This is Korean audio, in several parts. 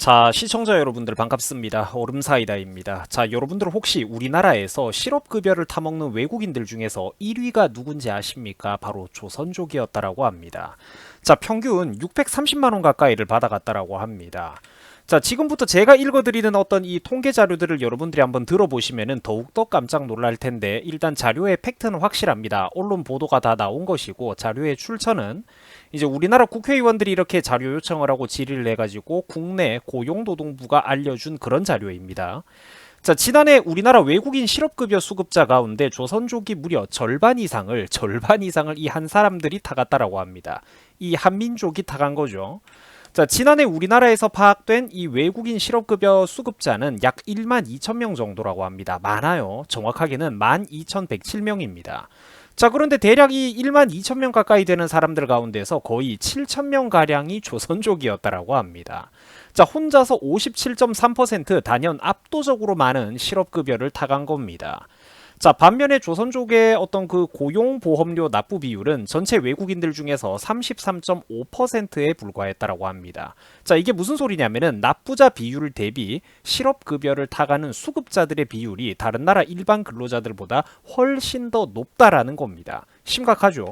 자, 시청자 여러분들 반갑습니다. 얼음사이다입니다. 자, 여러분들 혹시 우리나라에서 실업급여를 타먹는 외국인들 중에서 1위가 누군지 아십니까? 바로 조선족이었다라고 합니다. 자, 평균 630만원 가까이를 받아갔다라고 합니다. 자, 지금부터 제가 읽어드리는 어떤 이 통계 자료들을 여러분들이 한번 들어보시면은 더욱더 깜짝 놀랄 텐데, 일단 자료의 팩트는 확실합니다. 언론 보도가 다 나온 것이고, 자료의 출처는 이제 우리나라 국회의원들이 이렇게 자료 요청을 하고 질의를 해가지고 국내 고용노동부가 알려준 그런 자료입니다. 자, 지난해 우리나라 외국인 실업급여 수급자 가운데 조선족이 무려 절반 이상을 이 한 사람들이 타갔다라고 합니다. 이 한민족이 타간 거죠. 자, 지난해 우리나라에서 파악된 이 외국인 실업급여 수급자는 약 1만 2천 명 정도라고 합니다. 많아요. 정확하게는 12,107명입니다. 자, 그런데 대략 이 1만 2천 명 가까이 되는 사람들 가운데서 거의 7천 명 가량이 조선족이었다라고 합니다. 자, 혼자서 57.3% 단연 압도적으로 많은 실업급여를 타간 겁니다. 자, 반면에 조선족의 어떤 그 고용보험료 납부 비율은 전체 외국인들 중에서 33.5%에 불과했다라고 합니다. 자, 이게 무슨 소리냐면은 납부자 비율 대비 실업급여를 타가는 수급자들의 비율이 다른 나라 일반 근로자들보다 훨씬 더 높다라는 겁니다. 심각하죠?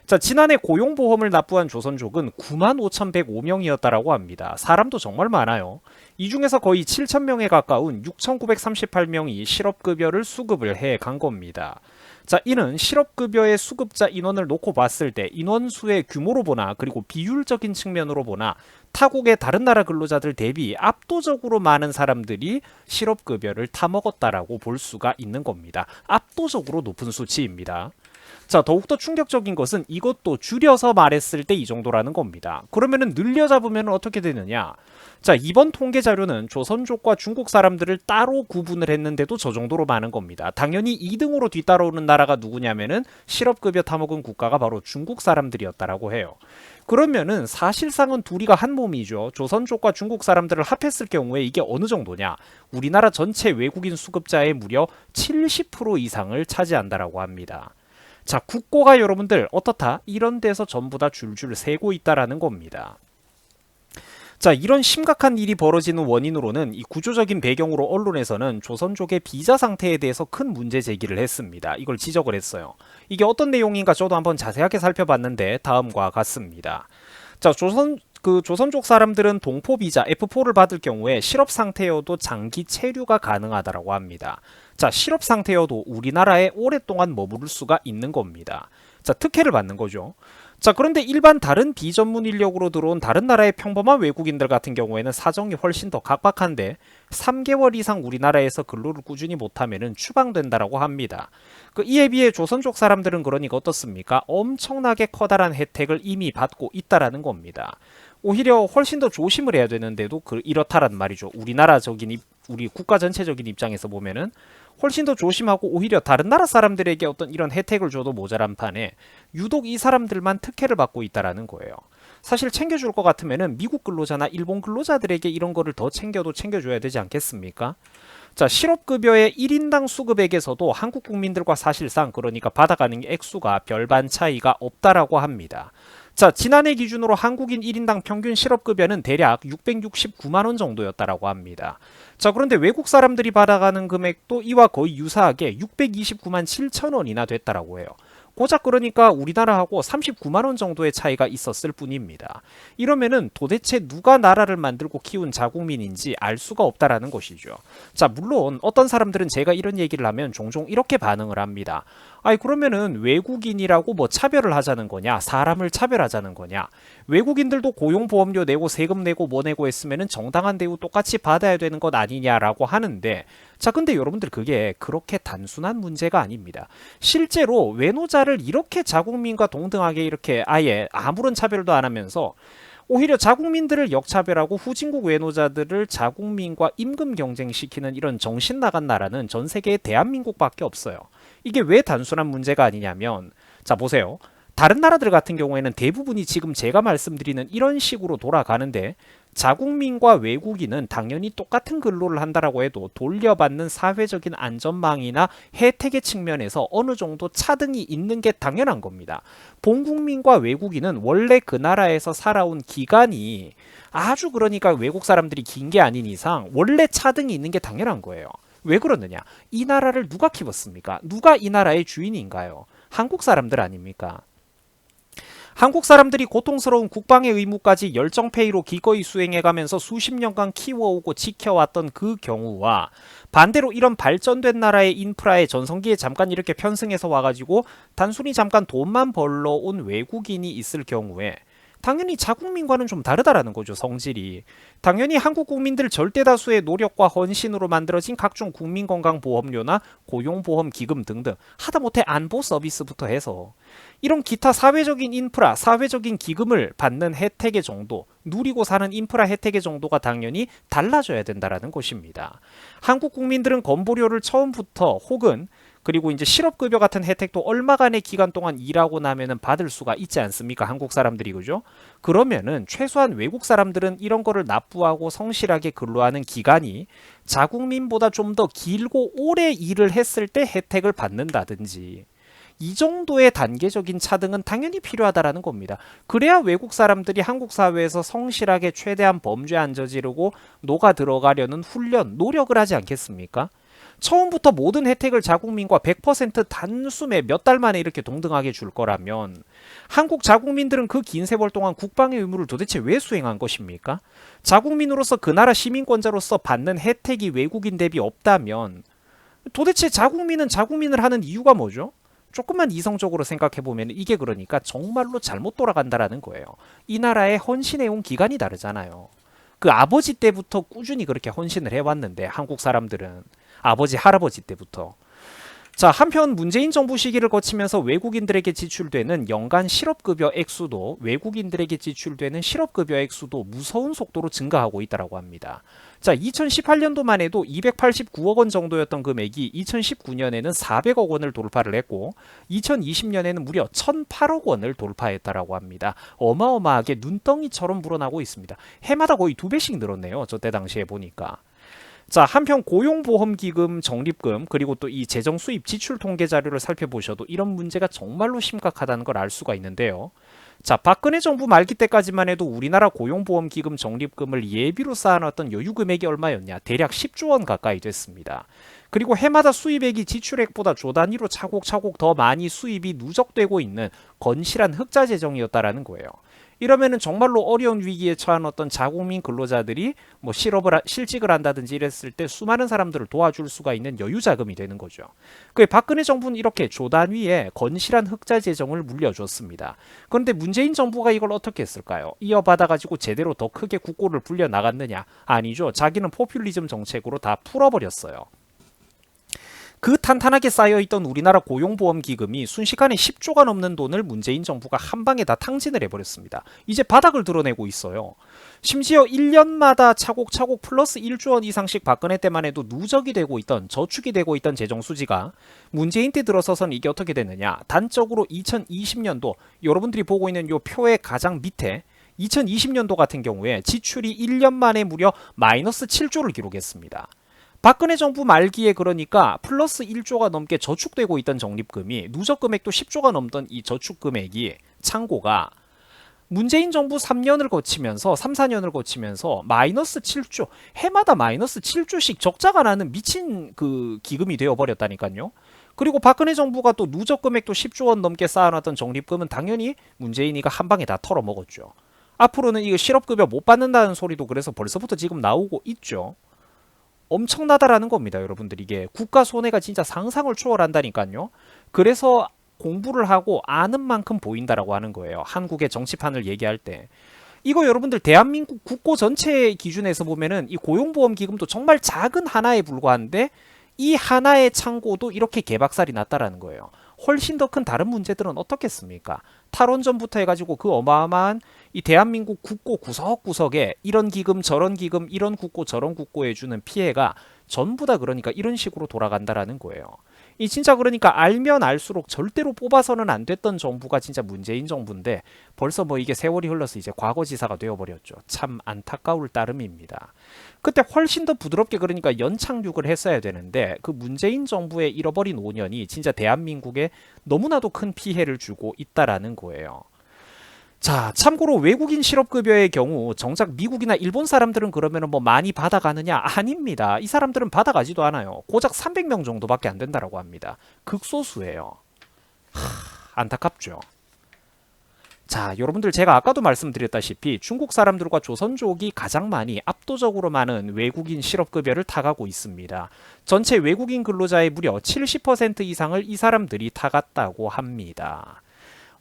자, 지난해 고용보험을 납부한 조선족은 95,105명이었다라고 합니다. 사람도 정말 많아요. 이 중에서 거의 7,000명에 가까운 6,938명이 실업급여를 수급을 해 간 겁니다. 자, 이는 실업급여의 수급자 인원을 놓고 봤을 때 인원수의 규모로 보나 그리고 비율적인 측면으로 보나 타국의 다른 나라 근로자들 대비 압도적으로 많은 사람들이 실업급여를 타먹었다라고 볼 수가 있는 겁니다. 압도적으로 높은 수치입니다. 자, 더욱더 충격적인 것은 이것도 줄여서 말했을 때 이 정도라는 겁니다. 그러면은 늘려잡으면 어떻게 되느냐? 자, 이번 통계 자료는 조선족과 중국 사람들을 따로 구분을 했는데도 저 정도로 많은 겁니다. 당연히 2등으로 뒤따라오는 나라가 누구냐면은 실업급여 타먹은 국가가 바로 중국 사람들이었다라고 해요. 그러면은 사실상은 둘이가 한 몸이죠. 조선족과 중국 사람들을 합했을 경우에 이게 어느 정도냐? 우리나라 전체 외국인 수급자의 무려 70% 이상을 차지한다라고 합니다. 자, 국고가 여러분들 어떻다? 이런 데서 전부 다 줄줄 새고 있다라는 겁니다. 자, 이런 심각한 일이 벌어지는 원인으로는 이 구조적인 배경으로 언론에서는 조선족의 비자 상태에 대해서 큰 문제 제기를 했습니다. 이걸 지적을 했어요. 이게 어떤 내용인가 저도 한번 자세하게 살펴봤는데 다음과 같습니다. 자, 조선족 사람들은 동포 비자 F4를 받을 경우에 실업 상태여도 장기 체류가 가능하다라고 합니다. 자, 실업 상태여도 우리나라에 오랫동안 머무를 수가 있는 겁니다. 자, 특혜를 받는 거죠. 자, 그런데 일반 다른 비전문 인력으로 들어온 다른 나라의 평범한 외국인들 같은 경우에는 사정이 훨씬 더 각박한데 3개월 이상 우리나라에서 근로를 꾸준히 못하면 추방된다라고 합니다. 이에 비해 조선족 사람들은 그러니까 어떻습니까? 엄청나게 커다란 혜택을 이미 받고 있다라는 겁니다. 오히려 훨씬 더 조심을 해야 되는데도 이렇다란 말이죠. 우리 국가 전체적인 입장에서 보면은 훨씬 더 조심하고 오히려 다른 나라 사람들에게 어떤 이런 혜택을 줘도 모자란 판에 유독 이 사람들만 특혜를 받고 있다라는 거예요. 사실 챙겨줄 것 같으면은 미국 근로자나 일본 근로자들에게 이런 거를 더 챙겨줘야 되지 않겠습니까? 자, 실업급여의 1인당 수급액에서도 한국 국민들과 사실상 그러니까 받아가는 액수가 별반 차이가 없다라고 합니다. 자, 지난해 기준으로 한국인 1인당 평균 실업급여는 대략 669만원 정도였다라고 합니다. 자, 그런데 외국 사람들이 받아가는 금액도 이와 거의 유사하게 629만 7천원이나 됐다라고 해요. 고작 그러니까 우리나라하고 39만원 정도의 차이가 있었을 뿐입니다. 이러면은 도대체 누가 나라를 만들고 키운 자국민인지 알 수가 없다라는 것이죠. 자, 물론 어떤 사람들은 제가 이런 얘기를 하면 종종 이렇게 반응을 합니다. 아니, 그러면은 외국인이라고 뭐 차별을 하자는 거냐? 사람을 차별하자는 거냐? 외국인들도 고용보험료 내고 세금 내고 뭐 내고 했으면은 정당한 대우 똑같이 받아야 되는 것 아니냐라고 하는데, 자, 근데 여러분들 그게 그렇게 단순한 문제가 아닙니다. 실제로 외노자를 이렇게 자국민과 동등하게 이렇게 아예 아무런 차별도 안 하면서 오히려 자국민들을 역차별하고 후진국 외노자들을 자국민과 임금 경쟁시키는 이런 정신 나간 나라는 전 세계에 대한민국밖에 없어요. 이게 왜 단순한 문제가 아니냐면, 자, 보세요. 다른 나라들 같은 경우에는 대부분이 지금 제가 말씀드리는 이런 식으로 돌아가는데 자국민과 외국인은 당연히 똑같은 근로를 한다라고 해도 돌려받는 사회적인 안전망이나 혜택의 측면에서 어느 정도 차등이 있는 게 당연한 겁니다. 본국민과 외국인은 원래 그 나라에서 살아온 기간이 아주 그러니까 외국 사람들이 긴 게 아닌 이상 원래 차등이 있는 게 당연한 거예요. 왜 그러느냐? 이 나라를 누가 키웠습니까? 누가 이 나라의 주인인가요? 한국 사람들 아닙니까? 한국 사람들이 고통스러운 국방의 의무까지 열정페이로 기꺼이 수행해가면서 수십 년간 키워오고 지켜왔던 그 경우와 반대로 이런 발전된 나라의 인프라에 전성기에 잠깐 이렇게 편승해서 와가지고 단순히 잠깐 돈만 벌러 온 외국인이 있을 경우에 당연히 자국민과는 좀 다르다라는 거죠, 성질이. 당연히 한국 국민들 절대 다수의 노력과 헌신으로 만들어진 각종 국민건강보험료나 고용보험기금 등등 하다못해 안보 서비스부터 해서 이런 기타 사회적인 인프라, 사회적인 기금을 받는 혜택의 정도, 누리고 사는 인프라 혜택의 정도가 당연히 달라져야 된다라는 것입니다. 한국 국민들은 건보료를 처음부터 혹은 그리고 이제 실업급여 같은 혜택도 얼마간의 기간 동안 일하고 나면은 받을 수가 있지 않습니까? 한국 사람들이 그죠? 그러면은 최소한 외국 사람들은 이런 거를 납부하고 성실하게 근로하는 기간이 자국민보다 좀 더 길고 오래 일을 했을 때 혜택을 받는다든지 이 정도의 단계적인 차등은 당연히 필요하다라는 겁니다. 그래야 외국 사람들이 한국 사회에서 성실하게 최대한 범죄 안 저지르고 녹아 들어가려는 훈련, 노력을 하지 않겠습니까? 처음부터 모든 혜택을 자국민과 100% 단숨에 몇 달 만에 이렇게 동등하게 줄 거라면 한국 자국민들은 그 긴 세월 동안 국방의 의무를 도대체 왜 수행한 것입니까? 자국민으로서 그 나라 시민권자로서 받는 혜택이 외국인 대비 없다면 도대체 자국민은 자국민을 하는 이유가 뭐죠? 조금만 이성적으로 생각해보면 이게 그러니까 정말로 잘못 돌아간다라는 거예요. 이 나라에 헌신해온 기간이 다르잖아요. 그 아버지 때부터 꾸준히 그렇게 헌신을 해왔는데 한국 사람들은 아버지 할아버지 때부터 자 한편 문재인 정부 시기를 거치면서 외국인들에게 지출되는 연간 실업급여 액수도 외국인들에게 지출되는 실업급여 액수도 무서운 속도로 증가하고 있다고 합니다. 자 2018년도만 해도 289억 원 정도였던 금액이 2019년에는 400억 원을 돌파를 했고 2020년에는 무려 1008억 원을 돌파했다고 합니다. 어마어마하게 눈덩이처럼 불어나고 있습니다. 해마다 거의 2배씩 늘었네요. 저때 당시에 보니까. 자 한편 고용보험기금 적립금 그리고 또 이 재정수입 지출 통계 자료를 살펴보셔도 이런 문제가 정말로 심각하다는 걸 알 수가 있는데요. 자 박근혜 정부 말기 때까지만 해도 우리나라 고용보험기금 적립금을 예비로 쌓아놨던 여유금액이 얼마였냐 대략 10조 원 가까이 됐습니다. 그리고 해마다 수입액이 지출액보다 조 단위로 차곡차곡 더 많이 수입이 누적되고 있는 건실한 흑자 재정이었다라는 거예요. 이러면은 정말로 어려운 위기에 처한 어떤 자국민 근로자들이 뭐 실직을 한다든지 이랬을 때 수많은 사람들을 도와줄 수가 있는 여유 자금이 되는 거죠. 그 박근혜 정부는 이렇게 조단위에 건실한 흑자 재정을 물려줬습니다. 그런데 문재인 정부가 이걸 어떻게 했을까요? 이어받아 가지고 제대로 더 크게 국고를 불려 나갔느냐? 아니죠. 자기는 포퓰리즘 정책으로 다 풀어버렸어요. 그 탄탄하게 쌓여있던 우리나라 고용보험기금이 순식간에 10조가 넘는 돈을 문재인 정부가 한 방에 다 탕진을 해버렸습니다. 이제 바닥을 드러내고 있어요. 심지어 1년마다 차곡차곡 플러스 1조 원 이상씩 박근혜 때만 해도 누적이 되고 있던 저축이 되고 있던 재정수지가 문재인 때 들어서선 이게 어떻게 됐느냐. 단적으로 2020년도 여러분들이 보고 있는 이 표의 가장 밑에 2020년도 같은 경우에 지출이 1년 만에 무려 마이너스 7조를 기록했습니다. 박근혜 정부 말기에 그러니까 플러스 1조가 넘게 저축되고 있던 적립금이 누적 금액도 10조가 넘던 이 저축 금액이 창고가 문재인 정부 3년을 거치면서 3, 4년을 거치면서 마이너스 7조 해마다 마이너스 7조씩 적자가 나는 미친 그 기금이 되어버렸다니까요. 그리고 박근혜 정부가 또 누적 금액도 10조 원 넘게 쌓아놨던 적립금은 당연히 문재인이가 한 방에 다 털어먹었죠. 앞으로는 이거 실업급여 못 받는다는 소리도 그래서 벌써부터 지금 나오고 있죠. 엄청나다라는 겁니다. 여러분들 이게 국가 손해가 진짜 상상을 초월한다니까요. 그래서 공부를 하고 아는 만큼 보인다라고 하는 거예요. 한국의 정치판을 얘기할 때. 이거 여러분들 대한민국 국고 전체 기준에서 보면은 이 고용보험기금도 정말 작은 하나에 불과한데 이 하나의 창고도 이렇게 개박살이 났다라는 거예요. 훨씬 더 큰 다른 문제들은 어떻겠습니까? 탈원전부터 해가지고 그 어마어마한 이 대한민국 국고 구석구석에 이런 기금 저런 기금 이런 국고 저런 국고에 주는 피해가 전부 다 그러니까 이런 식으로 돌아간다라는 거예요. 이 진짜 그러니까 알면 알수록 절대로 뽑아서는 안 됐던 정부가 진짜 문재인 정부인데 벌써 뭐 이게 세월이 흘러서 이제 과거지사가 되어버렸죠. 참 안타까울 따름입니다. 그때 훨씬 더 부드럽게 그러니까 연착륙을 했어야 되는데 그 문재인 정부의 잃어버린 5년이 진짜 대한민국에 너무나도 큰 피해를 주고 있다라는 거예요. 자, 참고로 외국인 실업급여의 경우 정작 미국이나 일본 사람들은 그러면 뭐 많이 받아가느냐? 아닙니다. 이 사람들은 받아가지도 않아요. 고작 300명 정도밖에 안 된다라고 합니다. 극소수예요. 안타깝죠. 자, 여러분들 제가 아까도 말씀드렸다시피 중국 사람들과 조선족이 가장 많이 압도적으로 많은 외국인 실업급여를 타가고 있습니다. 전체 외국인 근로자의 무려 70% 이상을 이 사람들이 타갔다고 합니다.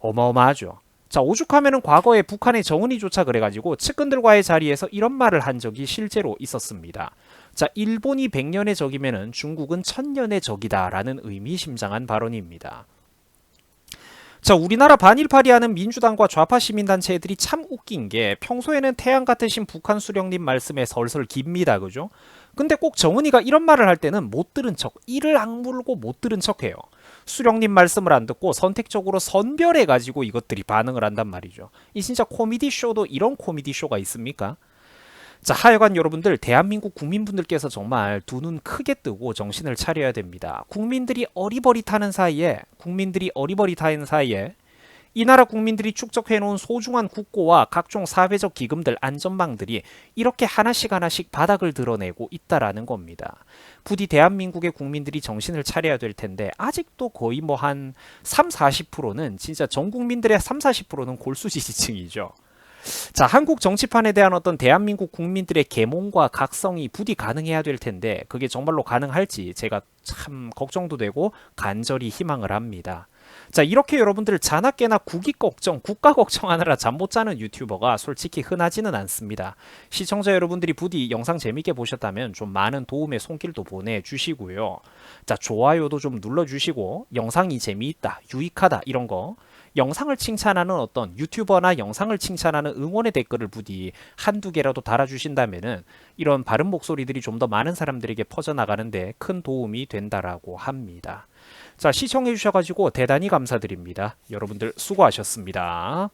어마어마하죠. 자, 오죽하면은 과거에 북한의 정은이조차 그래가지고 측근들과의 자리에서 이런 말을 한 적이 실제로 있었습니다. 자, 일본이 100년의 적이면은 중국은 1000년의 적이다라는 의미심장한 발언입니다. 자, 우리나라 반일파리하는 민주당과 좌파 시민단체들이 참 웃긴 게 평소에는 태양 같으신 북한 수령님 말씀에 설설 깁니다. 그죠? 근데 꼭 정은이가 이런 말을 할 때는 못 들은 척, 이를 악물고 못 들은 척해요. 수령님 말씀을 안 듣고 선택적으로 선별해가지고 이것들이 반응을 한단 말이죠. 이 진짜 코미디 쇼도 이런 코미디 쇼가 있습니까? 자, 하여간 여러분들 대한민국 국민분들께서 정말 두 눈 크게 뜨고 정신을 차려야 됩니다. 국민들이 어리버리타는 사이에 이 나라 국민들이 축적해놓은 소중한 국고와 각종 사회적 기금들, 안전망들이 이렇게 하나씩 하나씩 바닥을 드러내고 있다라는 겁니다. 부디 대한민국의 국민들이 정신을 차려야 될 텐데 아직도 거의 뭐 한 3, 40%는 진짜 전 국민들의 3, 40%는 골수지지층이죠. 자, 한국 정치판에 대한 어떤 대한민국 국민들의 계몽과 각성이 부디 가능해야 될 텐데 그게 정말로 가능할지 제가 참 걱정도 되고 간절히 희망을 합니다. 자, 이렇게 여러분들 자나깨나 국익 걱정, 국가 걱정하느라 잠 못 자는 유튜버가 솔직히 흔하지는 않습니다. 시청자 여러분들이 부디 영상 재밌게 보셨다면 좀 많은 도움의 손길도 보내주시고요. 자, 좋아요도 좀 눌러주시고 영상이 재미있다, 유익하다 이런 거 영상을 칭찬하는 어떤 유튜버나 영상을 칭찬하는 응원의 댓글을 부디 한두 개라도 달아주신다면은 이런 바른 목소리들이 좀 더 많은 사람들에게 퍼져나가는데 큰 도움이 된다라고 합니다. 자, 시청해 주셔가지고 대단히 감사드립니다. 여러분들 수고하셨습니다.